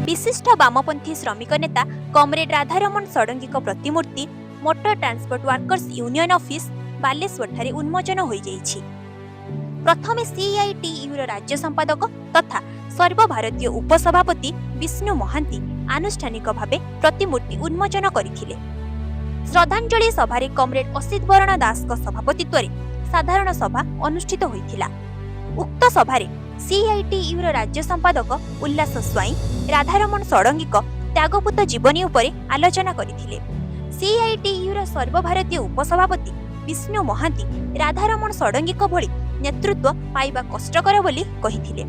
विशिष्ट वामपंथी श्रमिक नेता कमरेड राधारमण षडंगी प्रतिमूर्ति motor transport workers union office Baleswar उन्मोचन हो जाइछि। प्रथमे सीआईटीयू राज्य संपादक तथा सर्वभारतीय उपसभापति विष्णु महांती आनुष्ठानिक भावे प्रतिमूर्ति उन्मोचन करथिले। श्रद्धांजलि सभारे कमरेड असित बरण दास सभापतित्व साधारण सभा अनुष्ठित होइथिला। उक्त सभारे सीआईटीयू राज्य संपादक उल्लास स्वाई राधारमण षडंगी त्यागपूत जीवनी उपरे आलोचना करथिले। सीआईटीयू सर्वभारतीय उपसभापति विष्णु महांती राधारमण षडंगी भली नेतृत्व पाइबा कष्टकर बोली कहिथिले।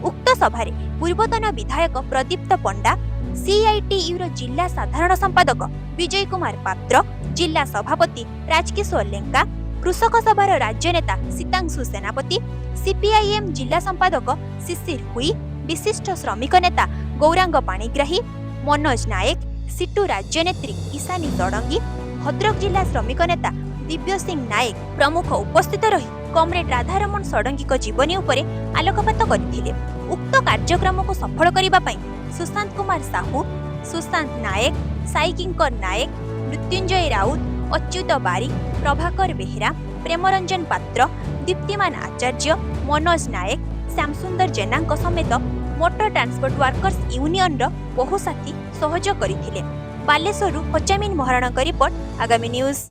उक्त सभारे पूर्वतन विधायक प्रदीप्त पंडा, सीआईटीयू जिला साधारण संपादक विजय कुमार पात्र, जिला सभापति राजकिशोर लेंका, कृषक सभार राज्य नेता सीतांशु सेनापति, सीपीआईएम जिला संपादक शिशिर हुई, विशिष्ट श्रमिक नेता गौरांग पाणिग्राही, मनोज नायक, सिटू राज्य नेत्री ईशानी षडंगी, भद्रक जिला श्रमिक नेता दिव्य सिंह नायक प्रमुख उपस्थित रही कमरेड राधारमण षडंगी जीवनी उपरे आलोकपात करथिले। उक्त कार्यक्रम को सफल करिबा पई सुशांत कुमार साहू, सुशांत नायक, साईकिंकर नायक, मृत्युंजय राउत, अच्युत बारिक, प्रभाकर बेहेरा, प्रेमरंजन पात्र, दीप्तिमान आचार्य, मनोज नायक, श्यामसुंदर जेना समेत मोटर ट्रांसपोर्ट वर्कर्स यूनियन बहु साथी सहयोग करथिले। बालेश्वरु पचामीन महाराणा रिपोर्ट, आगामी न्यूज।